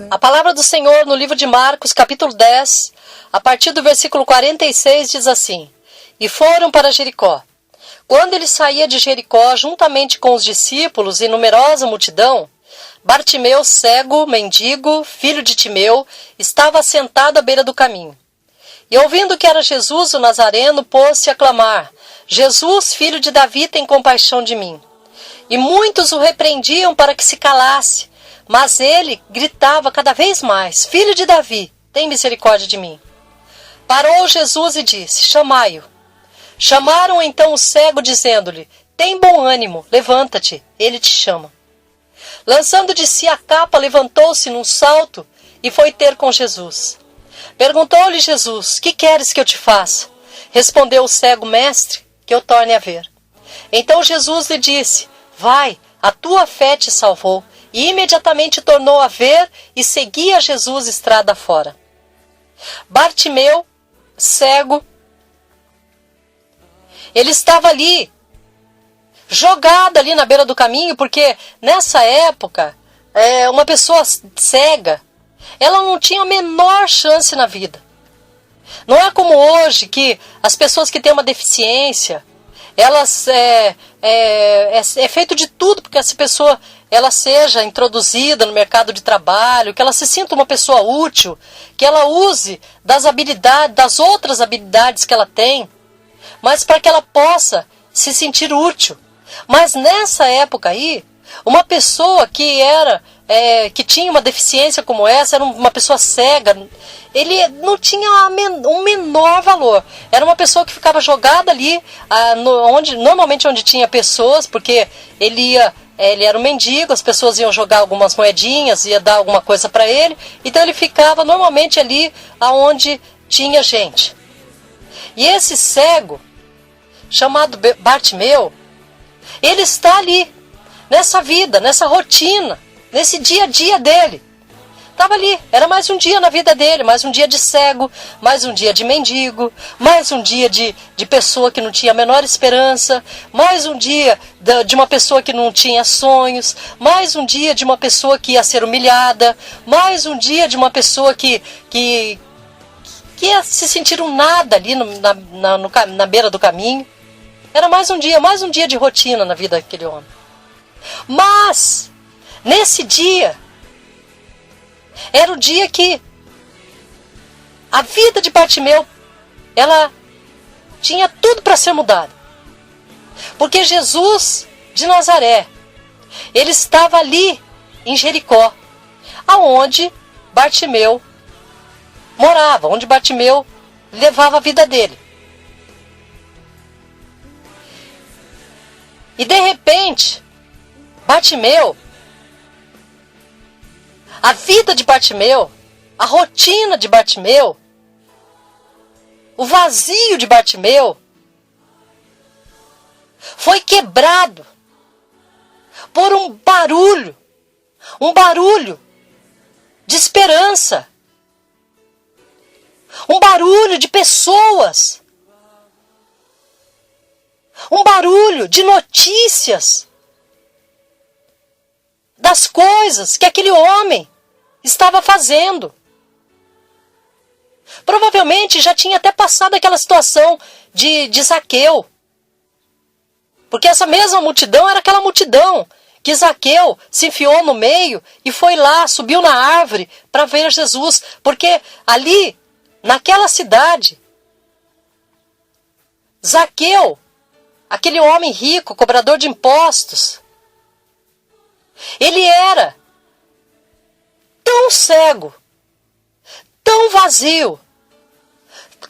A palavra do Senhor no livro de Marcos, capítulo 10, a partir do versículo 46, diz assim: E foram para Jericó. Quando ele saía de Jericó, juntamente com os discípulos e numerosa multidão, Bartimeu, cego, mendigo, filho de Timeu, estava sentado à beira do caminho. E ouvindo que era Jesus o Nazareno, pôs-se a clamar: Jesus, filho de Davi, tem compaixão de mim. E muitos o repreendiam para que se calasse, mas ele gritava cada vez mais: Filho de Davi, tem misericórdia de mim. Parou Jesus e disse: Chamai-o. Chamaram então o cego, dizendo-lhe: Tem bom ânimo, levanta-te, ele te chama. Lançando de si a capa, levantou-se num salto e foi ter com Jesus. Perguntou-lhe Jesus: Que queres que eu te faça? Respondeu o cego: Mestre, que eu torne a ver. Então Jesus lhe disse: Vai, a tua fé te salvou. E imediatamente tornou a ver e seguia Jesus estrada fora. Bartimeu, cego, ele estava ali, jogado ali na beira do caminho, porque nessa época, uma pessoa cega, ela não tinha a menor chance na vida. Não é como hoje, que as pessoas que têm uma deficiência, elas é feito de tudo porque essa pessoa ela seja introduzida no mercado de trabalho, que ela se sinta uma pessoa útil, que ela use das habilidades, das outras habilidades que ela tem, mas para que ela possa se sentir útil. Mas nessa época aí, uma pessoa que tinha uma deficiência como essa, era uma pessoa cega, ele não tinha um menor valor. Era uma pessoa que ficava jogada ali, normalmente onde tinha pessoas, porque ele era um mendigo, as pessoas iam jogar algumas moedinhas, ia dar alguma coisa para ele, então ele ficava normalmente ali onde tinha gente. E esse cego, chamado Bartimeu, ele está ali, nessa vida, nessa rotina, nesse dia a dia dele. Estava ali, era mais um dia na vida dele, mais um dia de cego, mais um dia de mendigo, mais um dia de pessoa que não tinha a menor esperança, mais um dia de uma pessoa que não tinha sonhos, mais um dia de uma pessoa que ia ser humilhada, mais um dia de uma pessoa que ia se sentir um nada ali na beira do caminho. Era mais um dia de rotina na vida daquele homem. Mas, nesse dia, era o dia que a vida de Bartimeu, ela tinha tudo para ser mudada. Porque Jesus de Nazaré, ele estava ali em Jericó, aonde Bartimeu morava, onde Bartimeu levava a vida dele. E de repente, Bartimeu, a vida de Bartimeu, a rotina de Bartimeu, o vazio de Bartimeu, foi quebrado por um barulho de esperança, um barulho de pessoas, um barulho de notícias das coisas que aquele homem estava fazendo. Provavelmente já tinha até passado aquela situação de Zaqueu. Porque essa mesma multidão era aquela multidão que Zaqueu se enfiou no meio e foi lá, subiu na árvore para ver Jesus. Porque ali, naquela cidade, Zaqueu, aquele homem rico, cobrador de impostos, ele era tão cego, tão vazio,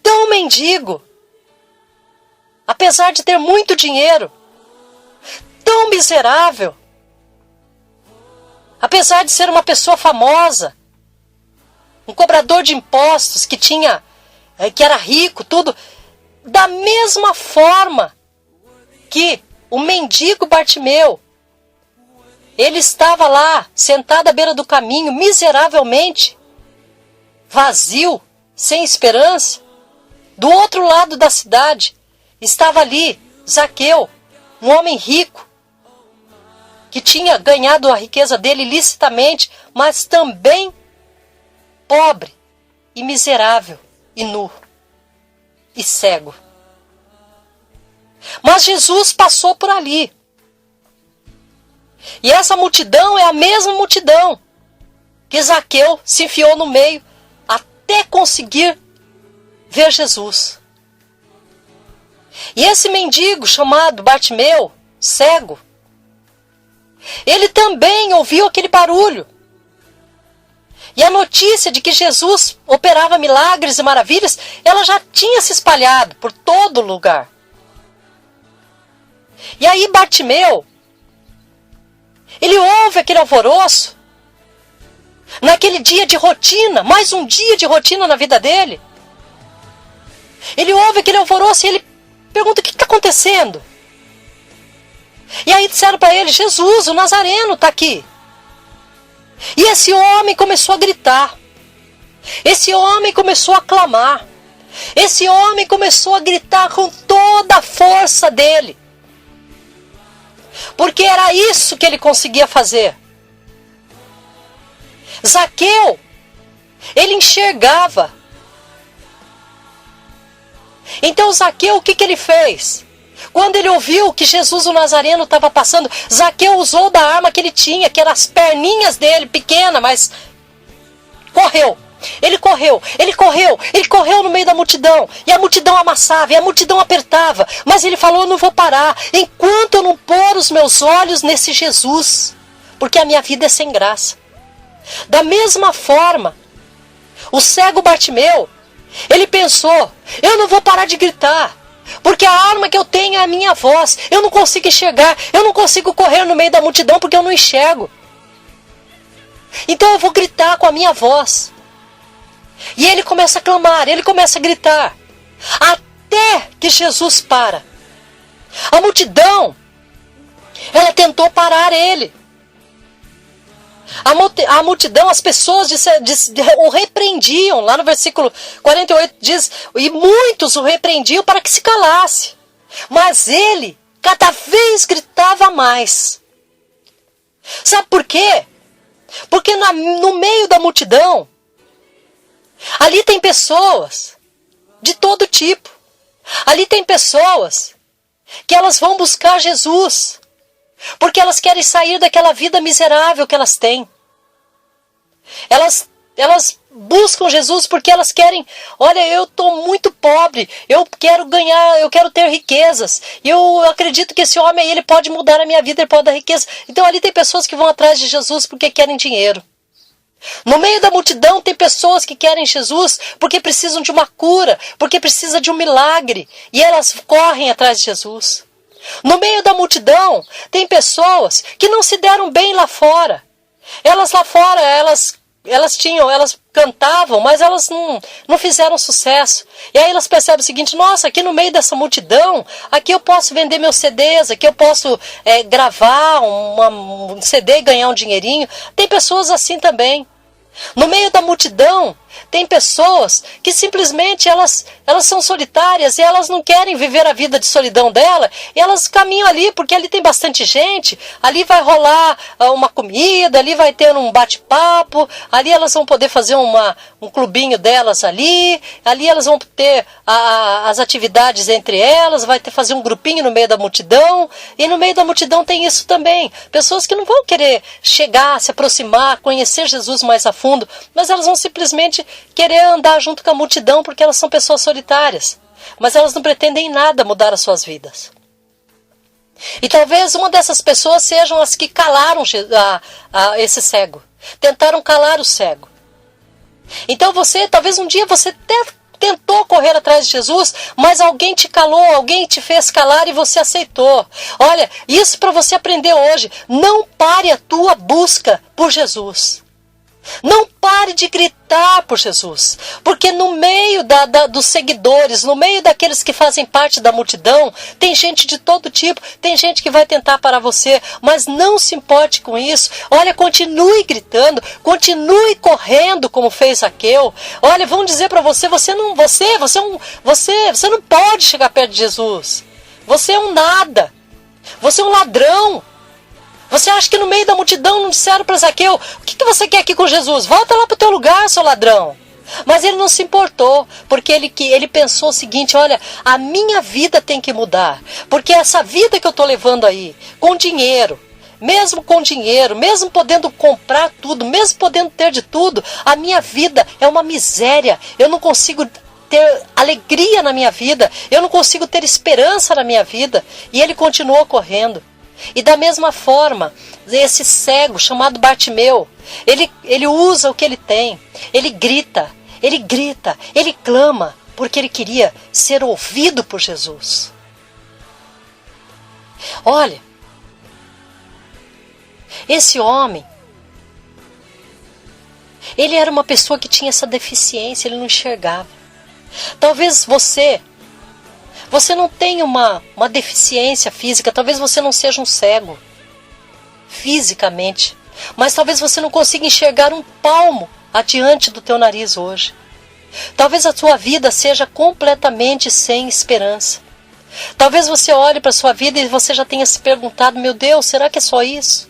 tão mendigo, apesar de ter muito dinheiro, tão miserável, apesar de ser uma pessoa famosa, um cobrador de impostos que era rico, tudo, da mesma forma que o mendigo Bartimeu, ele estava lá, sentado à beira do caminho, miseravelmente, vazio, sem esperança. Do outro lado da cidade, estava ali Zaqueu, um homem rico, que tinha ganhado a riqueza dele ilicitamente, mas também pobre e miserável e nu e cego. Mas Jesus passou por ali. E essa multidão é a mesma multidão que Zaqueu se enfiou no meio até conseguir ver Jesus. E esse mendigo chamado Bartimeu, cego, ele também ouviu aquele barulho. E a notícia de que Jesus operava milagres e maravilhas, ela já tinha se espalhado por todo lugar. E aí Bartimeu, ele ouve aquele alvoroço, naquele dia de rotina, mais um dia de rotina na vida dele. Ele ouve aquele alvoroço e ele pergunta: o que está acontecendo? E aí disseram para ele: Jesus, o Nazareno, está aqui. E esse homem começou a gritar. Esse homem começou a clamar. Esse homem começou a gritar com toda a força dele. Porque era isso que ele conseguia fazer. Zaqueu, ele enxergava. Então Zaqueu, o que ele fez? Quando ele ouviu que Jesus o Nazareno estava passando, Zaqueu usou da arma que ele tinha, que eram as perninhas dele, pequena, mas correu. Ele correu, ele correu, ele correu no meio da multidão. E a multidão amassava, e a multidão apertava. Mas ele falou: eu não vou parar enquanto eu não pôr os meus olhos nesse Jesus. Porque a minha vida é sem graça. Da mesma forma, o cego Bartimeu, ele pensou: eu não vou parar de gritar. Porque a arma que eu tenho é a minha voz. Eu não consigo enxergar, eu não consigo correr no meio da multidão porque eu não enxergo. Então eu vou gritar com a minha voz. E ele começa a clamar, ele começa a gritar. Até que Jesus para. A multidão, ela tentou parar ele. A multidão, as pessoas o repreendiam. Lá no versículo 48 diz: e muitos o repreendiam para que se calasse. Mas ele cada vez gritava mais. Sabe por quê? Porque no meio da multidão, ali tem pessoas de todo tipo. Ali tem pessoas que elas vão buscar Jesus. Porque elas querem sair daquela vida miserável que elas têm. Elas buscam Jesus porque elas querem: olha, eu estou muito pobre, eu quero ganhar, eu quero ter riquezas. E eu acredito que esse homem aí, ele pode mudar a minha vida, ele pode dar riqueza. Então ali tem pessoas que vão atrás de Jesus porque querem dinheiro. No meio da multidão tem pessoas que querem Jesus porque precisam de uma cura, porque precisam de um milagre. E elas correm atrás de Jesus. No meio da multidão, tem pessoas que não se deram bem lá fora. Elas lá fora, elas cantavam, mas elas não fizeram sucesso. E aí elas percebem o seguinte: nossa, aqui no meio dessa multidão, aqui eu posso vender meus CDs, aqui eu posso gravar um CD e ganhar um dinheirinho. Tem pessoas assim também. No meio da multidão, tem pessoas que simplesmente elas são solitárias e elas não querem viver a vida de solidão dela. E elas caminham ali porque ali tem bastante gente, ali vai rolar uma comida, ali vai ter um bate-papo, ali elas vão poder fazer um clubinho delas ali elas vão ter as atividades entre elas, vai fazer um grupinho no meio da multidão. E no meio da multidão tem isso também. Pessoas que não vão querer chegar, se aproximar, conhecer Jesus mais a fundo, mas elas vão simplesmente querer andar junto com a multidão porque elas são pessoas solitárias. Mas elas não pretendem em nada mudar as suas vidas. E talvez uma dessas pessoas sejam as que calaram esse cego. Tentaram calar o cego. Então talvez um dia você até tentou correr atrás de Jesus, mas alguém te calou, alguém te fez calar e você aceitou. Olha, isso para você aprender hoje. Não pare a tua busca por Jesus. Não pare de gritar por Jesus, porque no meio dos seguidores, no meio daqueles que fazem parte da multidão, tem gente de todo tipo, tem gente que vai tentar parar você, mas não se importe com isso. Olha, continue gritando, continue correndo como fez Zaqueu. Olha, vão dizer para você: você não pode chegar perto de Jesus. Você é um nada. Você é um ladrão. Você acha que no meio da multidão não disseram para Zaqueu: o que você quer aqui com Jesus? Volta lá para o teu lugar, seu ladrão. Mas ele não se importou, porque ele pensou o seguinte: olha, a minha vida tem que mudar, porque essa vida que eu estou levando aí, com dinheiro, mesmo podendo comprar tudo, mesmo podendo ter de tudo, a minha vida é uma miséria. Eu não consigo ter alegria na minha vida, eu não consigo ter esperança na minha vida. E ele continuou correndo. E da mesma forma, esse cego chamado Bartimeu, ele usa o que ele tem, ele grita, ele clama, porque ele queria ser ouvido por Jesus. Olha, esse homem, ele era uma pessoa que tinha essa deficiência, ele não enxergava. Talvez você não tenha uma deficiência física, talvez você não seja um cego fisicamente, mas talvez você não consiga enxergar um palmo adiante do teu nariz hoje. Talvez a tua vida seja completamente sem esperança. Talvez você olhe para a sua vida e você já tenha se perguntado: meu Deus, será que é só isso?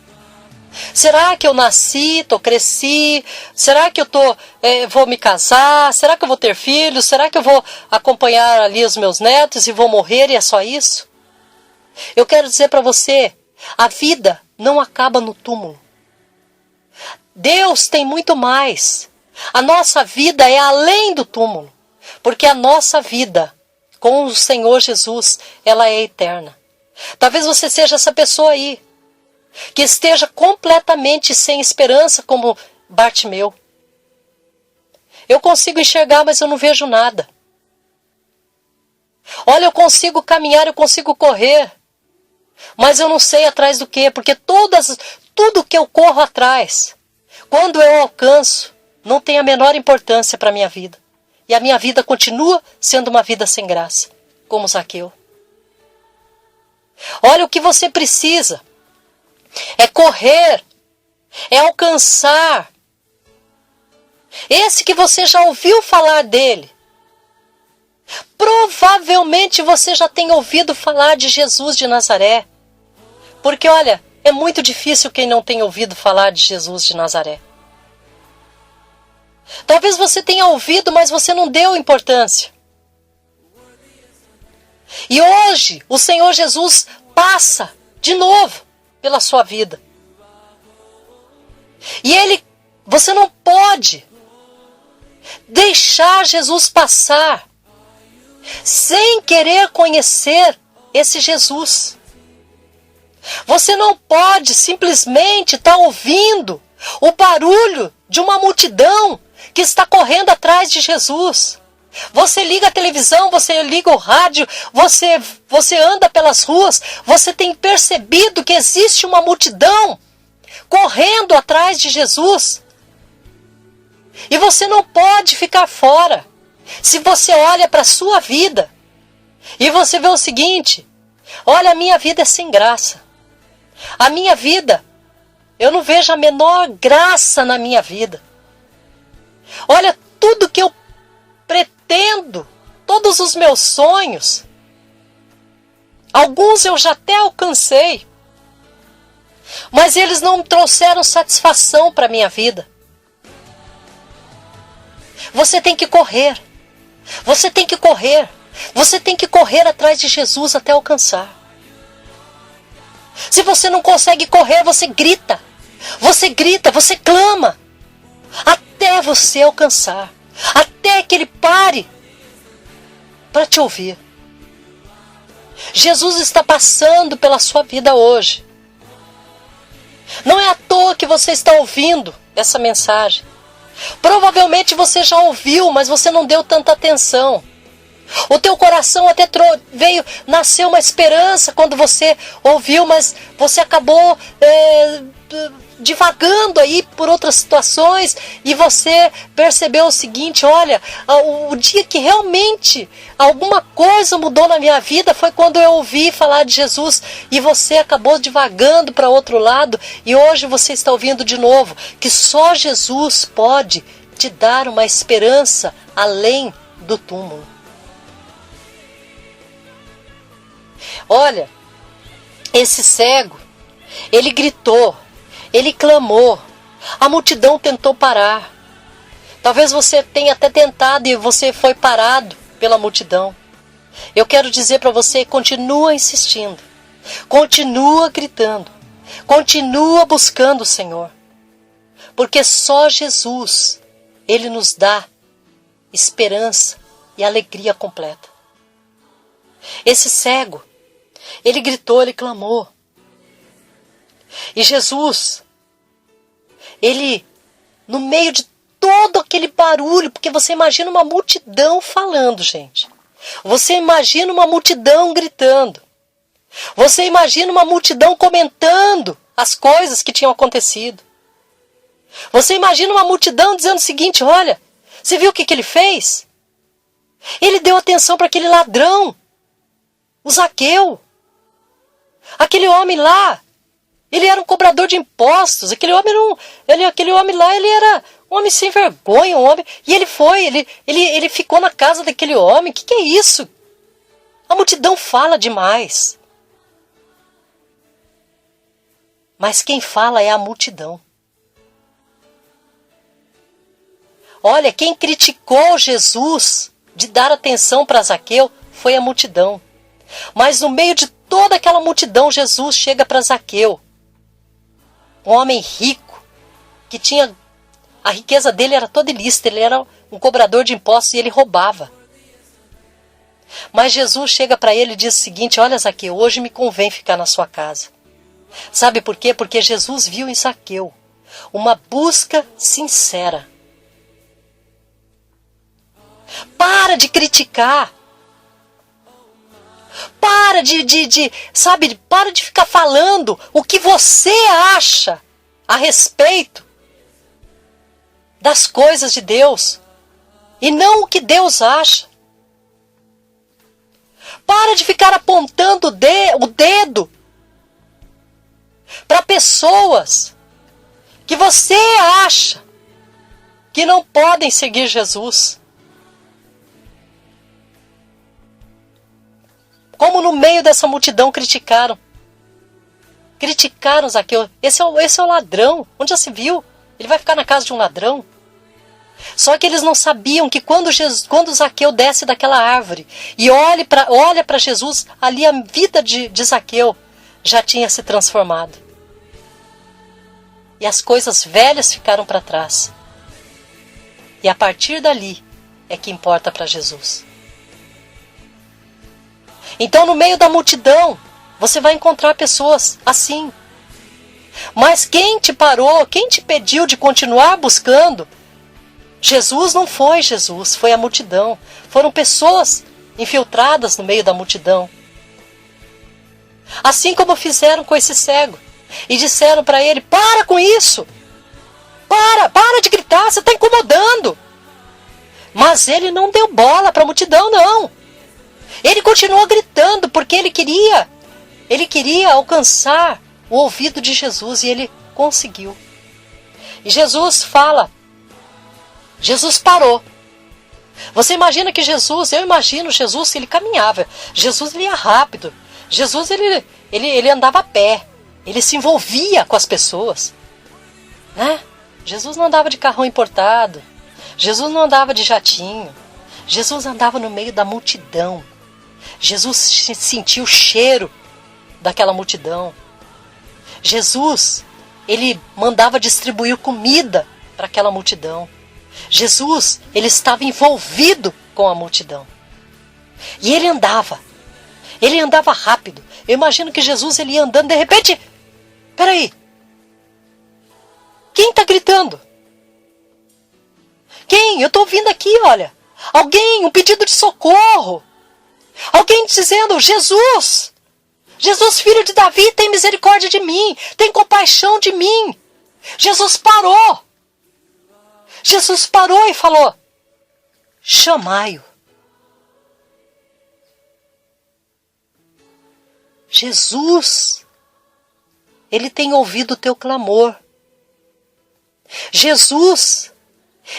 Será que eu nasci, cresci? Será que eu vou me casar? Será que eu vou ter filhos? Será que eu vou acompanhar ali os meus netos e vou morrer e é só isso? Eu quero dizer para você, a vida não acaba no túmulo. Deus tem muito mais. A nossa vida é além do túmulo, porque a nossa vida com o Senhor Jesus, ela é eterna. Talvez você seja essa pessoa aí, que esteja completamente sem esperança, como Bartimeu. Eu consigo enxergar, mas eu não vejo nada. Olha, eu consigo caminhar, eu consigo correr, mas eu não sei atrás do quê, porque tudo que eu corro atrás, quando eu alcanço, não tem a menor importância para a minha vida. E a minha vida continua sendo uma vida sem graça, como Zaqueu. Olha, o que você precisa é correr, é alcançar. Esse que você já ouviu falar dele. Provavelmente você já tem ouvido falar de Jesus de Nazaré. Porque olha, é muito difícil quem não tem ouvido falar de Jesus de Nazaré. Talvez você tenha ouvido, mas você não deu importância. E hoje o Senhor Jesus passa de novo pela sua vida. E você não pode deixar Jesus passar sem querer conhecer esse Jesus. Você não pode simplesmente estar ouvindo o barulho de uma multidão que está correndo atrás de Jesus. Você liga a televisão, você liga o rádio, você anda pelas ruas, você tem percebido que existe uma multidão correndo atrás de Jesus. E você não pode ficar fora. Se você olha para a sua vida e você vê o seguinte: olha, a minha vida é sem graça. A minha vida, eu não vejo a menor graça na minha vida. Olha, tudo que eu pretendo, todos os meus sonhos, alguns eu já até alcancei, mas eles não trouxeram satisfação para a minha vida. Você tem que correr. Você tem que correr. Você tem que correr atrás de Jesus até alcançar. Se você não consegue correr, você grita. Você grita, você clama. Até você alcançar. Até que Ele pare para te ouvir. Jesus está passando pela sua vida hoje. Não é à toa que você está ouvindo essa mensagem. Provavelmente você já ouviu, mas você não deu tanta atenção. O teu coração até nasceu uma esperança quando você ouviu, mas você acabou divagando aí por outras situações e você percebeu o seguinte: olha, o dia que realmente alguma coisa mudou na minha vida foi quando eu ouvi falar de Jesus, e você acabou divagando para outro lado, e hoje você está ouvindo de novo que só Jesus pode te dar uma esperança além do túmulo. Olha, esse cego, Ele gritou, ele clamou, a multidão tentou parar. Talvez você tenha até tentado e você foi parado pela multidão. Eu quero dizer para você, continua insistindo, continua gritando, continua buscando o Senhor. Porque só Jesus, Ele nos dá esperança e alegria completa. Esse cego, ele gritou, ele clamou. E Jesus, ele, no meio de todo aquele barulho, porque você imagina uma multidão falando, gente. Você imagina uma multidão gritando. Você imagina uma multidão comentando as coisas que tinham acontecido. Você imagina uma multidão dizendo o seguinte, olha, você viu o que ele fez? Ele deu atenção para aquele ladrão, o Zaqueu. Aquele homem lá, ele era um cobrador de impostos. Aquele homem lá, ele era um homem sem vergonha, um homem. E ele ficou na casa daquele homem. O que é isso? A multidão fala demais. Mas quem fala é a multidão. Olha, quem criticou Jesus de dar atenção para Zaqueu foi a multidão. Mas no meio de toda aquela multidão, Jesus chega para Zaqueu. Um homem rico, que tinha... A riqueza dele era toda ilícita, ele era um cobrador de impostos e ele roubava. Mas Jesus chega para ele e diz o seguinte, olha Zaqueu, hoje me convém ficar na sua casa. Sabe por quê? Porque Jesus viu em Zaqueu uma busca sincera. Para de criticar. Para para de ficar falando o que você acha a respeito das coisas de Deus e não o que Deus acha. Para de ficar apontando o dedo para pessoas que você acha que não podem seguir Jesus. Como no meio dessa multidão criticaram. Criticaram Zaqueu. Esse é o ladrão. Onde já se viu? Ele vai ficar na casa de um ladrão? Só que eles não sabiam que quando Zaqueu desce daquela árvore e olha para Jesus, ali a vida de Zaqueu já tinha se transformado. E as coisas velhas ficaram para trás. E a partir dali é que importa para Jesus. Então, no meio da multidão, você vai encontrar pessoas assim. Mas quem te parou, quem te pediu de continuar buscando? Jesus não foi Jesus, foi a multidão. Foram pessoas infiltradas no meio da multidão. Assim como fizeram com esse cego. E disseram para ele, para com isso. Para de gritar, você está incomodando. Mas ele não deu bola para a multidão, não. Ele continuou gritando porque ele queria alcançar o ouvido de Jesus e ele conseguiu. E Jesus fala, Jesus parou. Você imagina que eu imagino Jesus que ele caminhava, Jesus ele ia rápido, Jesus ele andava a pé, ele se envolvia com as pessoas, né? Jesus não andava de carrão importado, Jesus não andava de jatinho, Jesus andava no meio da multidão. Jesus sentiu o cheiro daquela multidão. Jesus, ele mandava distribuir comida para aquela multidão. Jesus, ele estava envolvido com a multidão. E ele andava rápido. Eu imagino que Jesus ele ia andando, de repente, peraí, quem está gritando? Quem? Eu estou ouvindo aqui, olha. Alguém, um pedido de socorro. Alguém dizendo, Jesus, filho de Davi, tem misericórdia de mim, tem compaixão de mim. Jesus parou e falou, chamai-o. Jesus, ele tem ouvido o teu clamor. Jesus,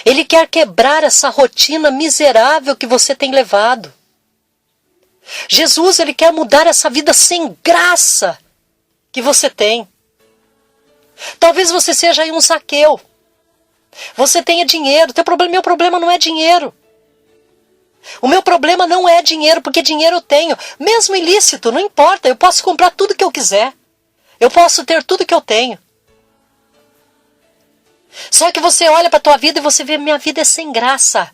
ele quer quebrar essa rotina miserável que você tem levado. Jesus, ele quer mudar essa vida sem graça que você tem. Talvez você seja aí um Zaqueu. Você tenha dinheiro. Meu problema não é dinheiro. O meu problema não é dinheiro, porque dinheiro eu tenho. Mesmo ilícito, não importa. Eu posso comprar tudo que eu quiser. Eu posso ter tudo que eu tenho. Só que você olha para a tua vida e você vê, minha vida é sem graça.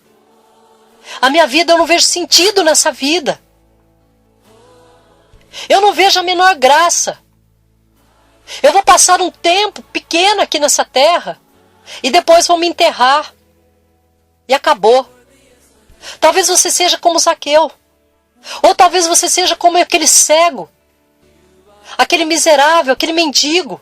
A minha vida, eu não vejo sentido nessa vida. Eu não vejo a menor graça. Eu vou passar um tempo pequeno aqui nessa terra e depois vou me enterrar. E acabou. Talvez você seja como Zaqueu. Ou talvez você seja como aquele cego, aquele miserável, aquele mendigo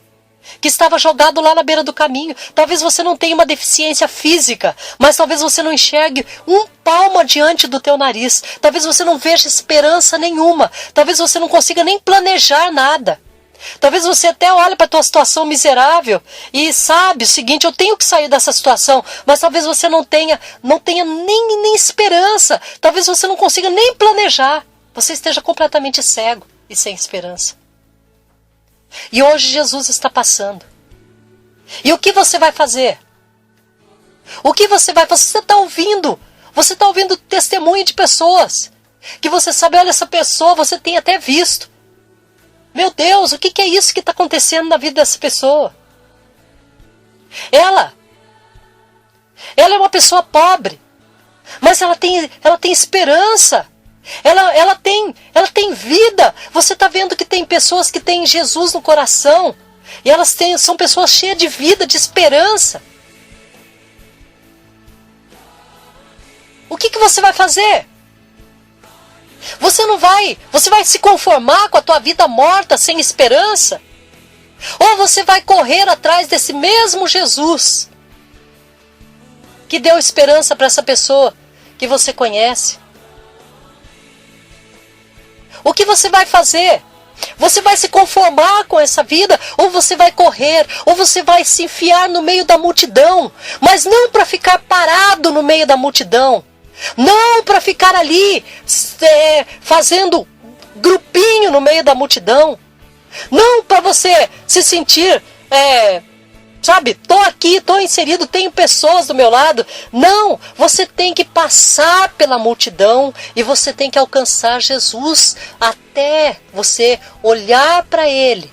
que estava jogado lá na beira do caminho. Talvez você não tenha uma deficiência física, mas talvez você não enxergue um palmo adiante do teu nariz. Talvez você não veja esperança nenhuma. Talvez você não consiga nem planejar nada. Talvez você até olhe para a tua situação miserável e sabe o seguinte, eu tenho que sair dessa situação, mas talvez você não tenha nem esperança. Talvez você não consiga nem planejar. Você esteja completamente cego e sem esperança. E hoje Jesus está passando. E o que você vai fazer? O que você vai fazer? Você está ouvindo. Você está ouvindo testemunho de pessoas que você sabe, olha, essa pessoa você tem até visto. Meu Deus, o que é isso que está acontecendo na vida dessa pessoa? Ela é uma pessoa pobre, mas ela tem esperança. Ela tem vida. Você está vendo que tem pessoas que têm Jesus no coração. E são pessoas cheias de vida, de esperança. O que você vai fazer? Você vai se conformar com a tua vida morta, sem esperança? Ou você vai correr atrás desse mesmo Jesus que deu esperança para essa pessoa que você conhece? O que você vai fazer? Você vai se conformar com essa vida? Ou você vai correr? Ou você vai se enfiar no meio da multidão? Mas não para ficar parado no meio da multidão. Não para ficar ali fazendo grupinho no meio da multidão. Não para você se sentir, sabe, tô aqui, tô inserido, tenho pessoas do meu lado. Não, você tem que passar pela multidão e você tem que alcançar Jesus até você olhar para Ele,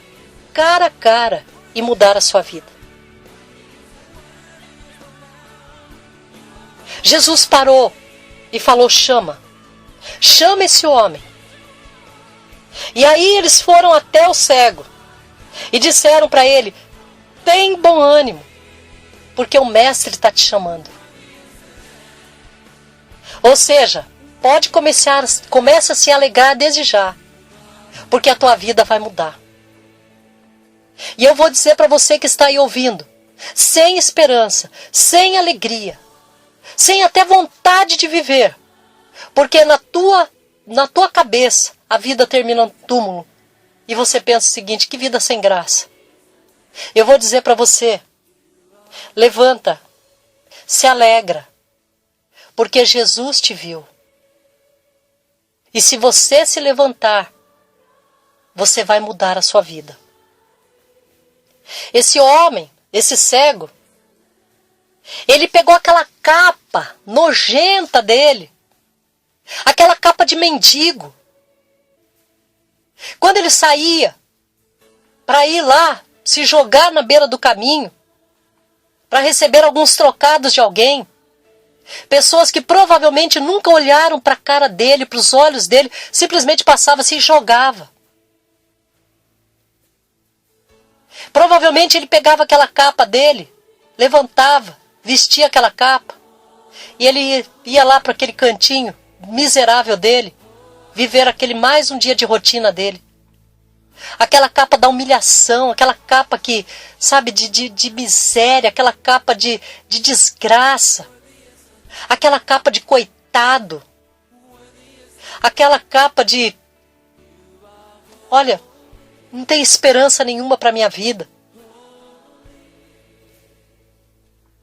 cara a cara, e mudar a sua vida. Jesus parou e falou, chama esse homem. E aí eles foram até o cego e disseram para ele, tem bom ânimo, porque o mestre está te chamando. Ou seja, começa a se alegrar desde já, porque a tua vida vai mudar. E eu vou dizer para você que está aí ouvindo, sem esperança, sem alegria, sem até vontade de viver, porque na tua cabeça a vida termina no túmulo e você pensa o seguinte, que vida sem graça. Eu vou dizer para você, levanta, se alegra, porque Jesus te viu. E se você se levantar, você vai mudar a sua vida. Esse homem, esse cego, ele pegou aquela capa nojenta dele, aquela capa de mendigo. Quando ele saía para ir lá, se jogar na beira do caminho, para receber alguns trocados de alguém, pessoas que provavelmente nunca olharam para a cara dele, para os olhos dele, simplesmente passava, se jogava. Provavelmente ele pegava aquela capa dele, levantava, vestia aquela capa, e ele ia lá para aquele cantinho miserável dele, viver aquele mais um dia de rotina dele. Aquela capa da humilhação, aquela capa que, sabe, de miséria, aquela capa de desgraça, aquela capa de coitado, aquela capa de, olha, não tem esperança nenhuma para minha vida.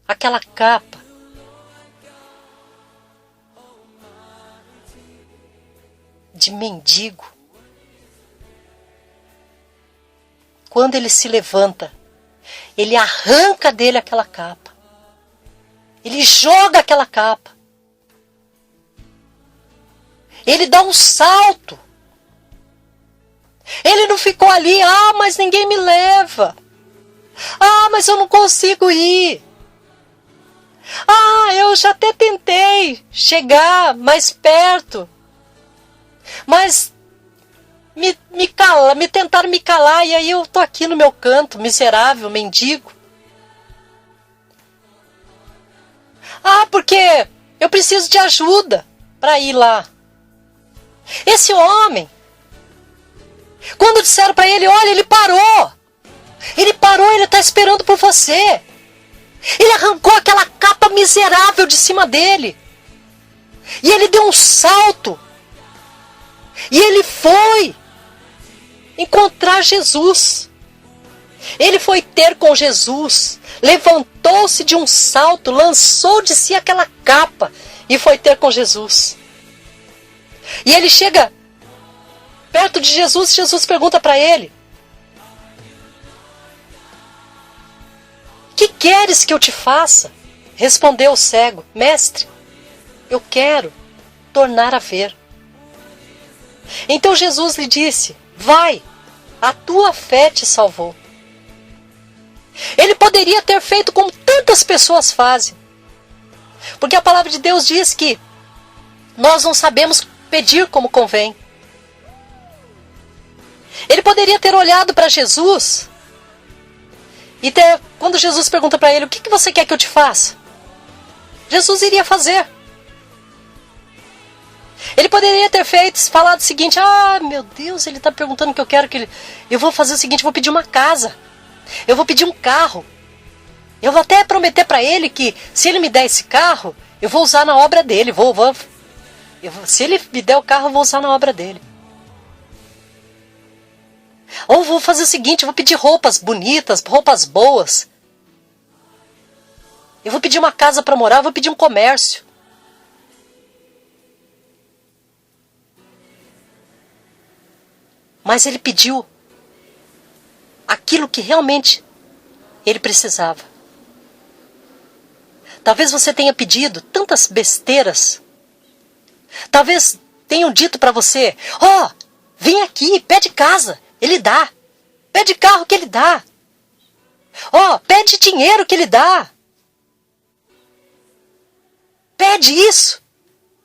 Aquela capa de mendigo. Quando ele se levanta Ele arranca dele aquela capa. Ele joga aquela capa. Ele dá um salto. Ele não ficou ali, mas ninguém me leva. Mas eu não consigo ir. Eu já até tentei chegar mais perto. Mas me tentaram me calar e aí eu tô aqui no meu canto, miserável, mendigo. Porque eu preciso de ajuda para ir lá. Esse homem, quando disseram para ele, olha, ele parou. Ele parou, ele está esperando por você. Ele arrancou aquela capa miserável de cima dele. E ele deu um salto. E ele foi encontrar Jesus. Ele foi ter com Jesus. Levantou-se de um salto, lançou de si aquela capa e foi ter com Jesus. E ele chega perto de Jesus, Jesus pergunta para ele: que queres que eu te faça? Respondeu o cego: mestre, eu quero tornar a ver. Então Jesus lhe disse: vai, a tua fé te salvou. Ele poderia ter feito como tantas pessoas fazem. Porque a palavra de Deus diz que nós não sabemos pedir como convém. Ele poderia ter olhado para Jesus e quando Jesus pergunta para ele: o que você quer que eu te faça? Jesus iria fazer. Ele poderia ter falado o seguinte: meu Deus, ele está perguntando o que eu quero que ele... Eu vou fazer o seguinte, eu vou pedir uma casa. Eu vou pedir um carro. Eu vou até prometer para ele que se ele me der esse carro, eu vou usar na obra dele. Se ele me der o carro, eu vou usar na obra dele. Ou vou fazer o seguinte, eu vou pedir roupas bonitas, roupas boas. Eu vou pedir uma casa para morar, eu vou pedir um comércio. Mas ele pediu aquilo que realmente ele precisava. Talvez você tenha pedido tantas besteiras. Talvez tenham dito para você: vem aqui, pede casa, ele dá. Pede carro que ele dá. Pede dinheiro que ele dá. Pede isso.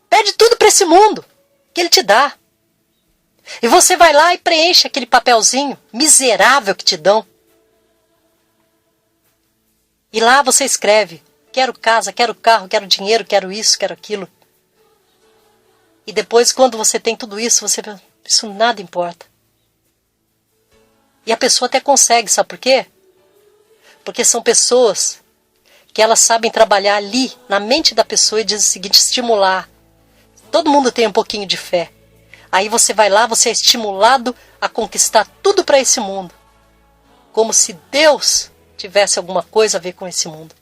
Pede tudo para esse mundo que ele te dá. E você vai lá e preenche aquele papelzinho miserável que te dão. E lá você escreve: quero casa, quero carro, quero dinheiro, quero isso, quero aquilo. E depois, quando você tem tudo isso, você vê, isso nada importa. E a pessoa até consegue, sabe por quê? Porque são pessoas que elas sabem trabalhar ali, na mente da pessoa, e diz o seguinte: estimular. Todo mundo tem um pouquinho de fé. Aí você vai lá, você é estimulado a conquistar tudo para esse mundo. Como se Deus tivesse alguma coisa a ver com esse mundo.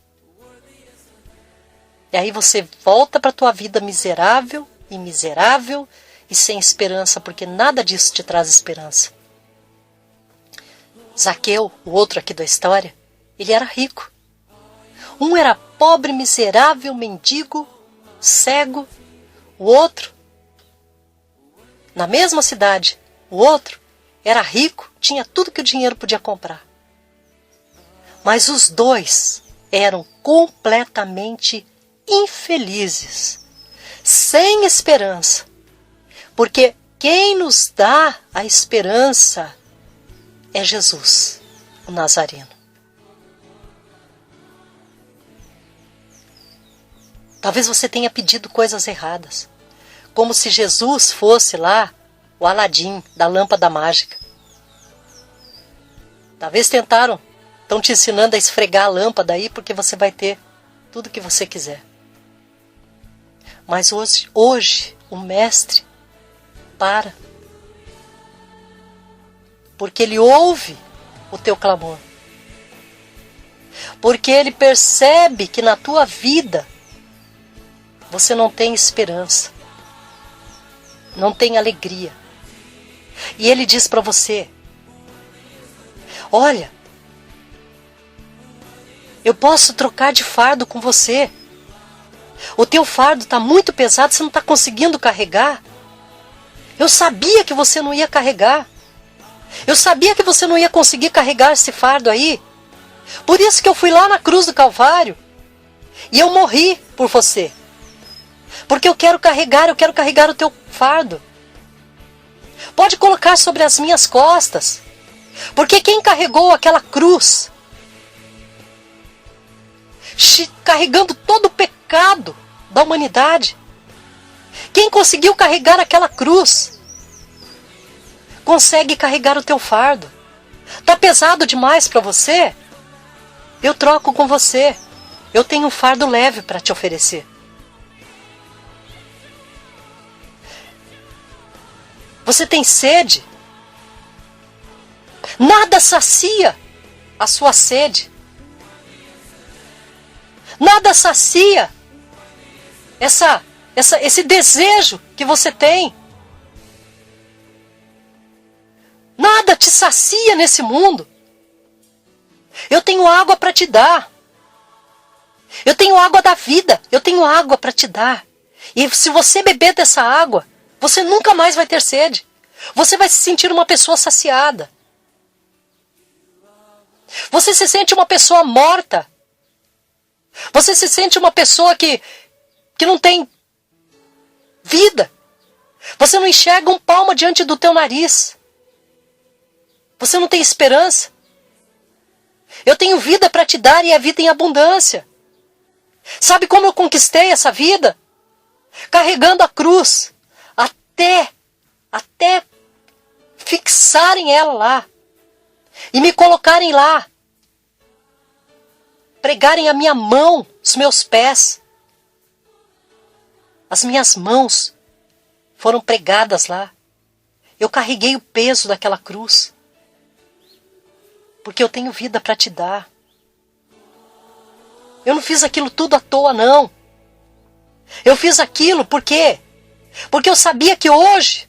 E aí você volta para a tua vida miserável e sem esperança, porque nada disso te traz esperança. Zaqueu, o outro aqui da história, ele era rico. Um era pobre, miserável, mendigo, cego. O outro, na mesma cidade, o outro era rico, tinha tudo que o dinheiro podia comprar. Mas os dois eram completamente infelizes, sem esperança. Porque quem nos dá a esperança é Jesus, o Nazareno. Talvez você tenha pedido coisas erradas. Como se Jesus fosse lá o Aladim da lâmpada mágica. Talvez estão te ensinando a esfregar a lâmpada aí porque você vai ter tudo que você quiser. Mas hoje o mestre para. Porque ele ouve o teu clamor. Porque ele percebe que na tua vida você não tem esperança. Não tem alegria. E ele diz para você: olha, Eu posso trocar de fardo com você. O teu fardo está muito pesado, você não está conseguindo carregar. Eu sabia que você não ia carregar. Eu sabia que você não ia conseguir carregar esse fardo aí. Por isso que eu fui lá na cruz do Calvário. E eu morri por você. Porque eu quero carregar o teu fardo. Pode colocar sobre as minhas costas. Porque quem carregou aquela cruz, carregando todo o pecado da humanidade, quem conseguiu carregar aquela cruz, consegue carregar o teu fardo. Tá pesado demais para você? Eu troco com você. Eu tenho um fardo leve para te oferecer. Você tem sede? Nada sacia a sua sede. Nada sacia esse desejo que você tem. Nada te sacia nesse mundo. Eu tenho água para te dar. Eu tenho água da vida. Eu tenho água para te dar. E se você beber dessa água, você nunca mais vai ter sede. Você vai se sentir uma pessoa saciada. Você se sente uma pessoa morta. Você se sente uma pessoa que não tem vida. Você não enxerga um palmo diante do teu nariz. Você não tem esperança. Eu tenho vida para te dar e a vida em abundância. Sabe como eu conquistei essa vida? Carregando a cruz até fixarem ela lá e me colocarem lá, pregarem a minha mão, os meus pés. As minhas mãos foram pregadas lá. Eu carreguei o peso daquela cruz, porque eu tenho vida para te dar. Eu não fiz aquilo tudo à toa, não. Eu fiz aquilo por quê? Porque eu sabia que hoje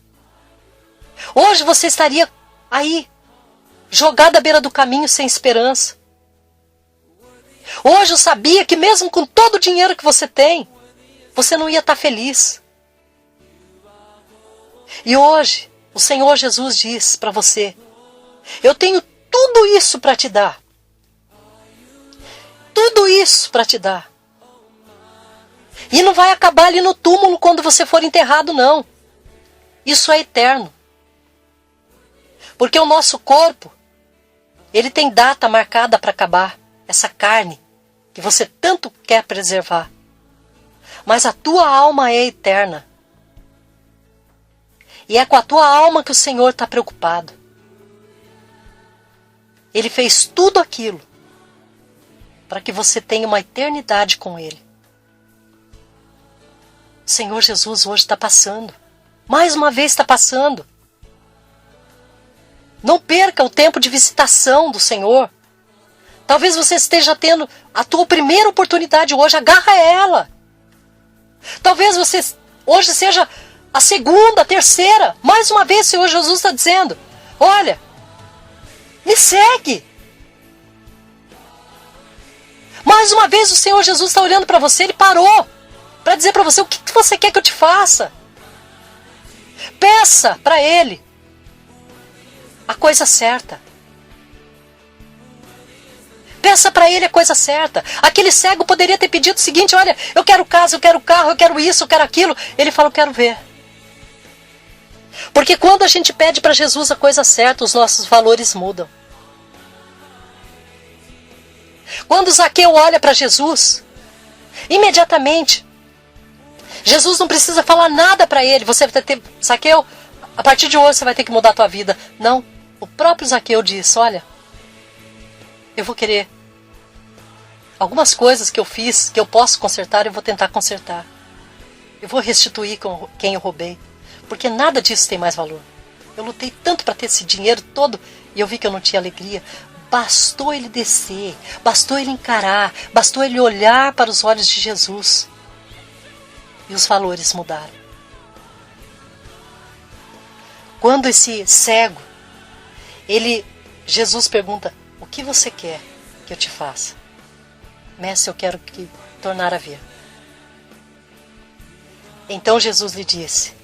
você estaria aí, jogado à beira do caminho sem esperança. Hoje eu sabia que mesmo com todo o dinheiro que você tem, você não ia estar feliz. E hoje, o Senhor Jesus diz para você: eu tenho tudo isso para te dar. Tudo isso para te dar. E não vai acabar ali no túmulo quando você for enterrado, não. Isso é eterno. Porque o nosso corpo, ele tem data marcada para acabar. Essa carne que você tanto quer preservar. Mas a tua alma é eterna. E é com a tua alma que o Senhor está preocupado. Ele fez tudo aquilo para que você tenha uma eternidade com Ele. O Senhor Jesus hoje está passando. Mais uma vez está passando. Não perca o tempo de visitação do Senhor. Talvez você esteja tendo a tua primeira oportunidade hoje. Agarra ela. Talvez você hoje seja a segunda, a terceira. Mais uma vez o Senhor Jesus está dizendo: olha, me segue. Mais uma vez o Senhor Jesus está olhando para você. Ele parou para dizer para você: o que você quer que eu te faça? Peça para Ele a coisa certa. Peça para Ele a coisa certa. Aquele cego poderia ter pedido o seguinte: olha, eu quero casa, eu quero carro, eu quero isso, eu quero aquilo. Ele fala: eu quero ver. Porque quando a gente pede para Jesus a coisa certa, os nossos valores mudam. Quando Zaqueu olha para Jesus, imediatamente, Jesus não precisa falar nada para ele. Você vai ter: Zaqueu, a partir de hoje você vai ter que mudar a tua vida. Não, o próprio Zaqueu diz: olha, eu vou querer algumas coisas que eu fiz, que eu posso consertar, eu vou tentar consertar. Eu vou restituir quem eu roubei. Porque nada disso tem mais valor. Eu lutei tanto para ter esse dinheiro todo e eu vi que eu não tinha alegria. Bastou ele descer, bastou ele encarar, bastou ele olhar para os olhos de Jesus. E os valores mudaram. Quando esse cego, Jesus pergunta: o que você quer que eu te faça? Mestre, eu quero tornar a ver. Então Jesus lhe disse: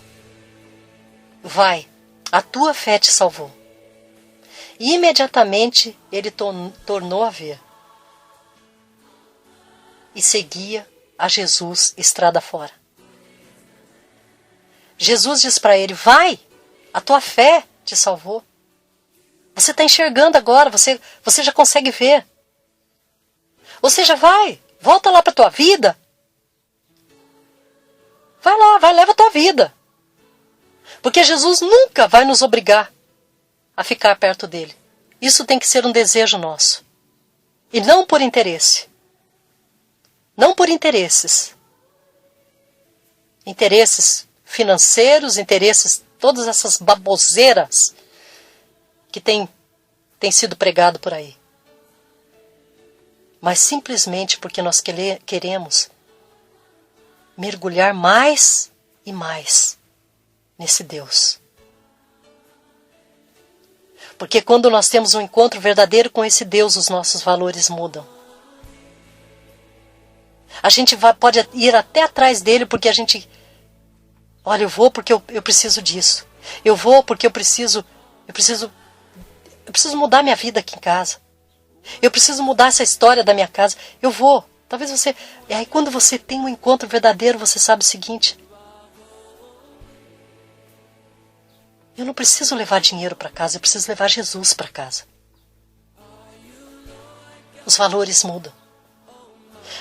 vai, a tua fé te salvou. E imediatamente ele tornou a ver. E seguia a Jesus estrada fora. Jesus diz para ele: vai, a tua fé te salvou. Você está enxergando agora, você já consegue ver. Você já vai, volta lá para a tua vida. Vai lá, leva a tua vida. Porque Jesus nunca vai nos obrigar a ficar perto dele. Isso tem que ser um desejo nosso. E não por interesse. Não por interesses. Interesses financeiros, interesses, todas essas baboseiras que tem sido pregado por aí. Mas simplesmente porque nós queremos mergulhar mais e mais nesse Deus. Porque quando nós temos um encontro verdadeiro com esse Deus, os nossos valores mudam. A gente pode ir até atrás dele porque a gente... Olha, eu vou porque eu preciso disso. Eu vou porque eu preciso mudar minha vida aqui em casa. Eu preciso mudar essa história da minha casa. Eu vou. Talvez você... E aí quando você tem um encontro verdadeiro, você sabe o seguinte: eu não preciso levar dinheiro para casa, eu preciso levar Jesus para casa. Os valores mudam.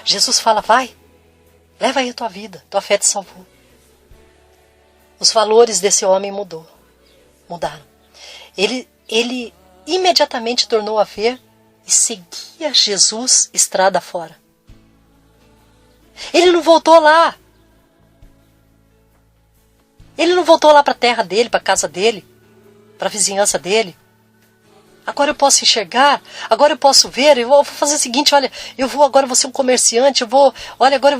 Jesus fala: vai, leva aí a tua vida, tua fé te salvou. Os valores desse homem mudaram. Ele imediatamente tornou a ver e seguia Jesus estrada fora. Ele não voltou lá. Ele não voltou lá para a terra dele, para a casa dele, para a vizinhança dele. Agora eu posso enxergar, agora eu posso ver, eu vou fazer o seguinte: olha, agora eu vou ser um comerciante, agora eu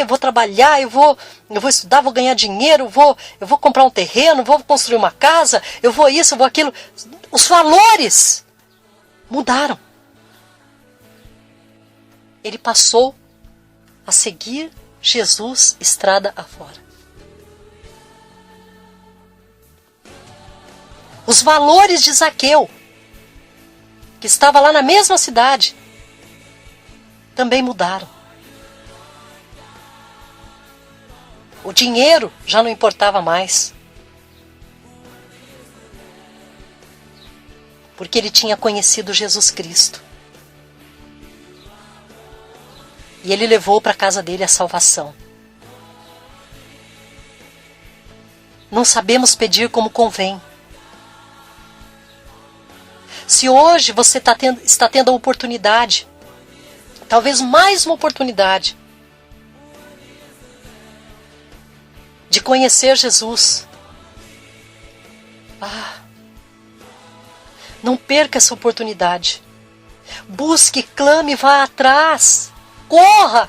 vou trabalhar, eu vou estudar, vou ganhar dinheiro, eu vou comprar um terreno, vou construir uma casa, eu vou isso, eu vou aquilo. Os valores mudaram. Ele passou a seguir Jesus estrada afora. Os valores de Zaqueu, que estava lá na mesma cidade, também mudaram. O dinheiro já não importava mais. Porque ele tinha conhecido Jesus Cristo. E ele levou para a casa dele a salvação. Não sabemos pedir como convém. Se hoje você está tendo a oportunidade, talvez mais uma oportunidade, de conhecer Jesus, não perca essa oportunidade. Busque, clame, vá atrás. Corra.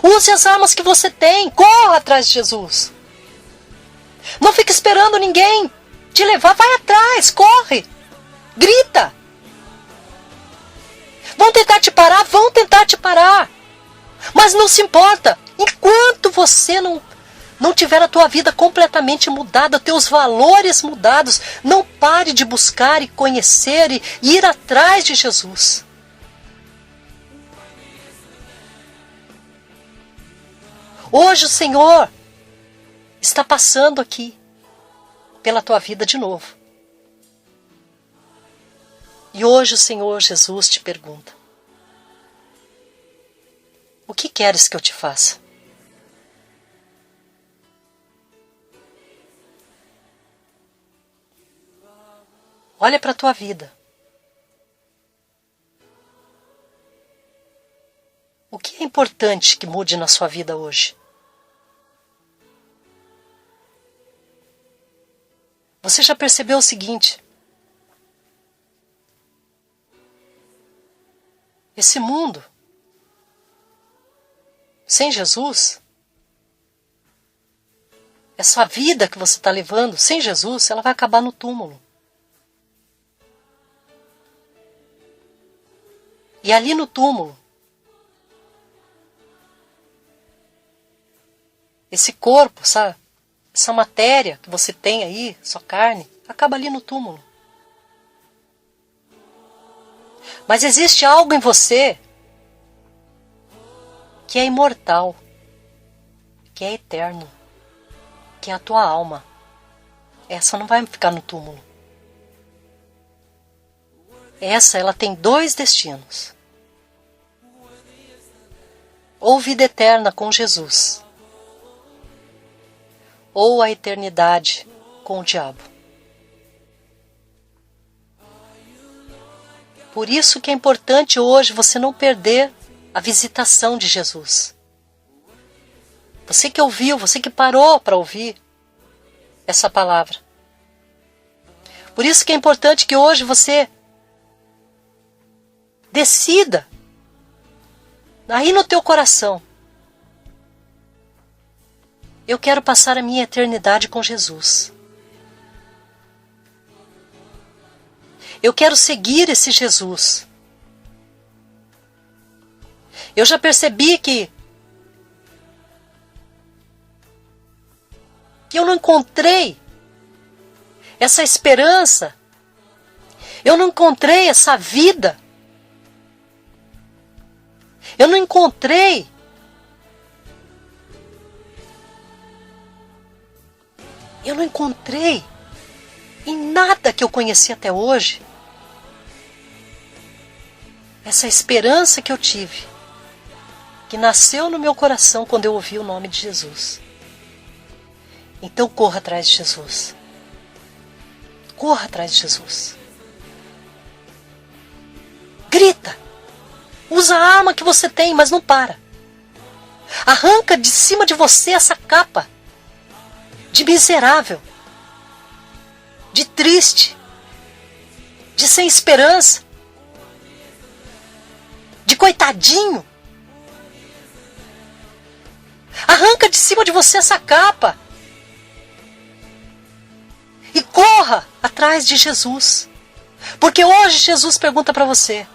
Use as armas que você tem. Corra atrás de Jesus. Não fique esperando ninguém te levar. Vai atrás, corre. Grita. Vão tentar te parar? Vão tentar te parar. Mas não se importa. Enquanto você não tiver a tua vida completamente mudada, teus valores mudados, não pare de buscar e conhecer e ir atrás de Jesus. Hoje o Senhor está passando aqui pela tua vida de novo. E hoje o Senhor Jesus te pergunta: o que queres que eu te faça? Olha para a tua vida. O que é importante que mude na sua vida hoje? Você já percebeu o seguinte: esse mundo, sem Jesus, essa vida que você está levando sem Jesus, ela vai acabar no túmulo. E ali no túmulo, esse corpo, essa matéria que você tem aí, sua carne, acaba ali no túmulo. Mas existe algo em você que é imortal, que é eterno, que é a tua alma. Essa não vai ficar no túmulo. Essa, ela tem 2 destinos. Ou vida eterna com Jesus, ou a eternidade com o diabo. Por isso que é importante hoje você não perder a visitação de Jesus. Você que ouviu, você que parou para ouvir essa palavra. Por isso que é importante que hoje você decida, aí no teu coração, eu quero passar a minha eternidade com Jesus. Eu quero seguir esse Jesus. Eu já percebi que eu não encontrei essa esperança, eu não encontrei essa vida, eu não encontrei em nada que eu conheci até hoje essa esperança que eu tive, que nasceu no meu coração quando eu ouvi o nome de Jesus. Então corra atrás de Jesus. Corra atrás de Jesus. Grita. Usa a arma que você tem, mas não para. Arranca de cima de você essa capa de miserável, de triste, de sem esperança, de coitadinho. Arranca de cima de você essa capa e corra atrás de Jesus. Porque hoje Jesus pergunta para você: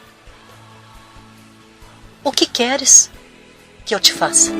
o que queres que eu te faça?